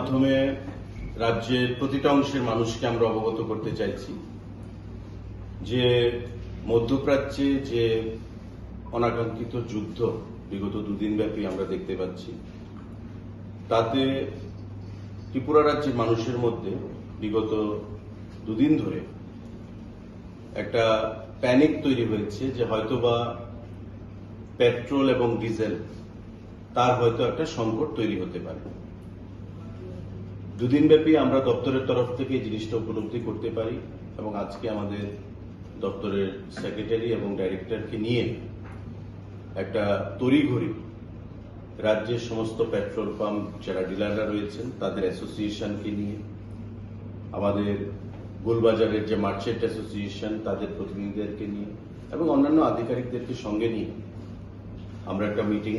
মাধ্যমে রাজ্যের প্রতিটা অংশের মানুষকে আমরা অবগত করতে চাইছি যে মধ্যপ্রাচ্যে যে অনাকাঙ্ক্ষিত যুদ্ধ বিগত দুদিন ব্যাপী আমরা দেখতে পাচ্ছি, তাতে ত্রিপুরা রাজ্যের মানুষের মধ্যে বিগত দুদিন ধরে একটা প্যানিক তৈরি হয়েছে যে হয়তোবা পেট্রোল এবং ডিজেল তার হয়তো একটা সংকট তৈরি হতে পারে। দুদিন ব্যাপী আমরা দপ্তরের তরফ থেকে এই জিনিসটা উপলব্ধি করতে পারি এবং আজকে আমাদের দপ্তরের সেক্রেটারি এবং ডাইরেক্টরকে নিয়ে একটা তড়িঘড়ি রাজ্যের সমস্ত পেট্রোল পাম্প যারা ডিলাররা রয়েছেন তাদের অ্যাসোসিয়েশনকে নিয়ে, আমাদের গোলবাজারের যে মার্চেন্ট অ্যাসোসিয়েশন তাদের প্রতিনিধিদেরকে নিয়ে এবং অন্যান্য আধিকারিকদেরকে সঙ্গে নিয়ে আমরা একটা মিটিং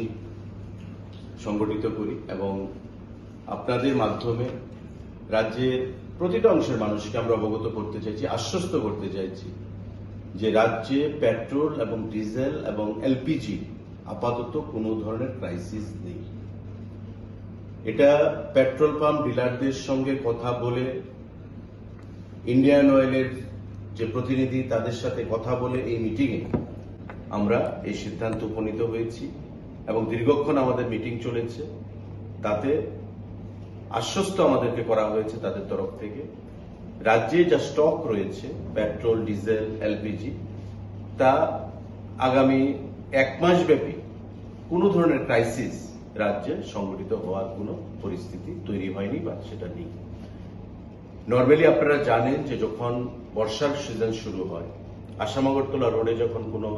সংগঠিত করি এবং আপনাদের মাধ্যমে রাজ্যের প্রতিটা অংশের মানুষকে আমরা অবগত করতে চাইছি, আশ্বস্ত করতে চাইছি যে রাজ্যে পেট্রোল এবং ডিজেল এবং এলপিজি আপাতত কোনো ধরনের ক্রাইসিস নেই। এটা পেট্রোল পাম্প ডিলারদের সঙ্গে কথা বলে, ইন্ডিয়ান অয়েলের যে প্রতিনিধি তাদের সাথে কথা বলে এই মিটিংয়ে আমরা এই সিদ্ধান্ত উপনীত হয়েছি এবং দীর্ঘক্ষণ আমাদের মিটিং চলেছে। তাতে আশ্বস্ত আমাদেরকে করা হয়েছে তাদের তরফ থেকে রাজ্যে যা স্টক রয়েছে পেট্রোল, ডিজেল, এলপিজি, তা আগামী এক মাস ব্যাপী কোনো ধরনের ক্রাইসিস রাজ্যে সংঘটিত হওয়ার কোনো পরিস্থিতি তৈরি হয়নি বা সেটা নেই। নর্মালি আপনারা জানেন যে যখন বর্ষার সিজন শুরু হয়, আসাম-আগরতলা রোডে যখন কোনো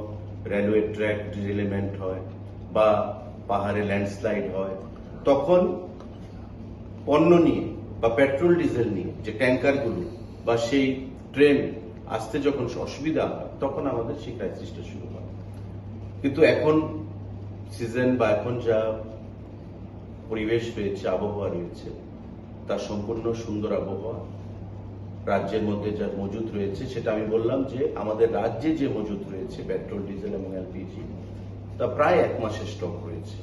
রেলওয়ে ট্র্যাক ডিরেলমেন্ট হয় বা পাহাড়ে ল্যান্ডস্লাইড হয়, তখন পণ্য নিয়ে বা পেট্রোল ডিজেল নিয়ে যে ট্যাঙ্কারগুলো বা সেই ট্রেন আসতে যখন অসুবিধা হয় তখন আমাদের সেই ক্রাইসিসটা শুরু হয়। কিন্তু এখন সিজন বা এখন যা পরিবেশ রয়েছে, আবহাওয়া রয়েছে, তা সম্পূর্ণ সুন্দর আবহাওয়া। রাজ্যের মধ্যে যা মজুদ রয়েছে সেটা আমি বললাম যে আমাদের রাজ্যে যে মজুদ রয়েছে পেট্রোল, ডিজেল এবং এলপিজি, তা প্রায় এক মাসের স্টক রয়েছে।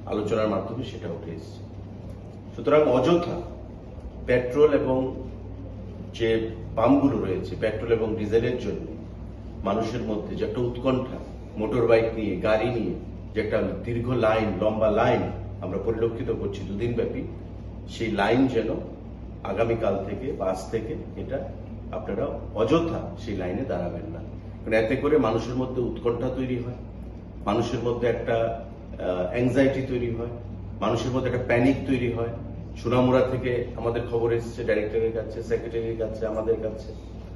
আলোচনার মাধ্যমে সেটা উঠে এসেছে। সুতরাং অযথা পেট্রোল এবং যে পাম্পগুলো রয়েছে পেট্রোল এবং ডিজেলের জন্য মানুষের মধ্যে যে একটা উৎকণ্ঠা, মোটর বাইক নিয়ে, গাড়ি নিয়ে যে একটা দীর্ঘ লাইন, লম্বা লাইন আমরা পরিলক্ষিত করছি দুদিন ব্যাপী, সেই লাইন যেন আগামীকাল থেকে বা আজ থেকে এটা আপনারা অযথা সেই লাইনে দাঁড়াবেন না। কারণ এতে করে মানুষের মধ্যে উৎকণ্ঠা তৈরি হয়, মানুষের মধ্যে একটা অ্যাংজাইটি তৈরি হয়, মানুষের মধ্যে একটা প্যানিক তৈরি হয়। সোনামুড়া থেকে আমাদের খবর এসেছে ডাইরেক্টরের কাছে, সেক্রেটারির কাছে, আমাদের কাছে,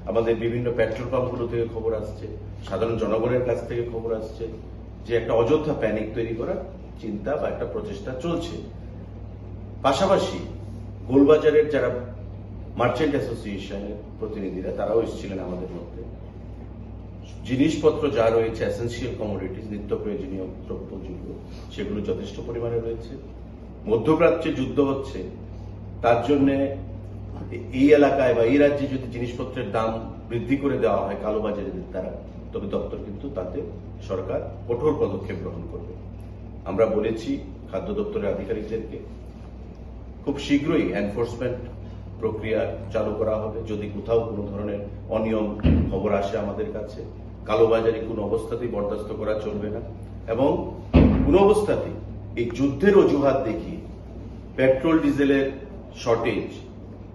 আমাদের বিভিন্ন পেট্রোল পাম্পগুলো থেকে খবর আসছে, সাধারণ জনগণের কাছ থেকে খবর আসছে যে একটা অযথা প্যানিক তৈরি করার চিন্তা বা একটা প্রচেষ্টা চলছে। পাশাপাশি গোলবাজারের যারা মার্চেন্ট অ্যাসোসিয়েশনের প্রতিনিধিরা তারাও এসেছিলেন আমাদের মধ্যে। জিনিসপত্র যা রয়েছে এসেন্সিয়াল কমোডিটিস, নিত্য প্রয়োজনীয় দ্রব্যগুলো, সেগুলো যথেষ্ট পরিমাণে রয়েছে। মধ্যপ্রাচ্যে যুদ্ধ হচ্ছে, তার জন্য এই এলাকায় বা এই রাজ্যে যদি জিনিসপত্রের দাম বৃদ্ধি করে দেওয়া হয় কালোবাজারিদের দ্বারা, তবে দপ্তর কিন্তু তাতে সরকার কঠোর পদক্ষেপ গ্রহণ করবে। আমরা বলেছি খাদ্য দপ্তরের আধিকারিকদেরকে খুব শীঘ্রই এনফোর্সমেন্ট প্রক্রিয়া চালু করা হবে। যদি কোথাও কোনো ধরনের অনিয়ম খবর আসে আমাদের কাছে, কালোবাজারি কোনো অবস্থাতেই বরদাস্ত করা চলবে না এবং কোনো অবস্থাতেই এই যুদ্ধের অজুহাত দেখিয়ে পেট্রোল ডিজেলের শর্টেজ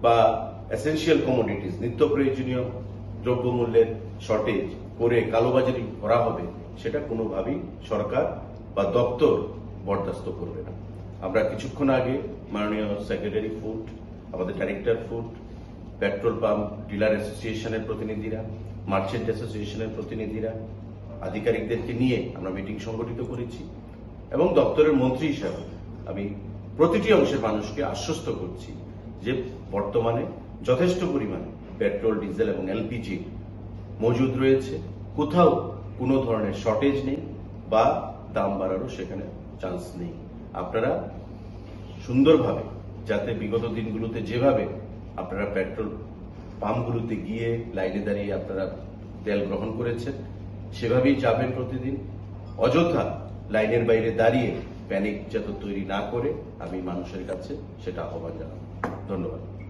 বা এসেন্সিয়াল কমোডিটিস, নিত্য প্রয়োজনীয় দ্রব্যমূল্যের শর্টেজ করে কালোবাজারি করা হবে, সেটা কোনোভাবেই সরকার বা দপ্তর বরদাস্ত করবে না। আমরা কিছুক্ষণ আগে মাননীয় সেক্রেটারি ফুড, আমাদের director food, petrol pump dealer অ্যাসোসিয়েশনের প্রতিনিধিরা, মার্চেন্ট অ্যাসোসিয়েশনের প্রতিনিধিরা, আধিকারিকদেরকে নিয়ে আমরা মিটিং সংগঠিত করেছি এবং দপ্তরের মন্ত্রী হিসাবে আমি প্রতিটি অংশের মানুষকে আশ্বস্ত করছি যে বর্তমানে যথেষ্ট পরিমাণে পেট্রোল, ডিজেল এবং এলপিজি মজুদ রয়েছে, কোথাও কোনো ধরনের শর্টেজ নেই বা দাম বাড়ারও সেখানে চান্স নেই। আপনারা সুন্দরভাবে, যাতে বিগত দিনগুলোতে যেভাবে আপনারা পেট্রোল পাম্পগুলোতে গিয়ে লাইনে দাঁড়িয়ে আপনারা তেল গ্রহণ করেছেন, সেভাবেই যাবেন প্রতিদিন। অযথা লাইনের বাইরে দাঁড়িয়ে প্যানিক যাতে তৈরি না করে আমি মানুষের কাছে সেটা আহ্বান জানাবো। ধন্যবাদ।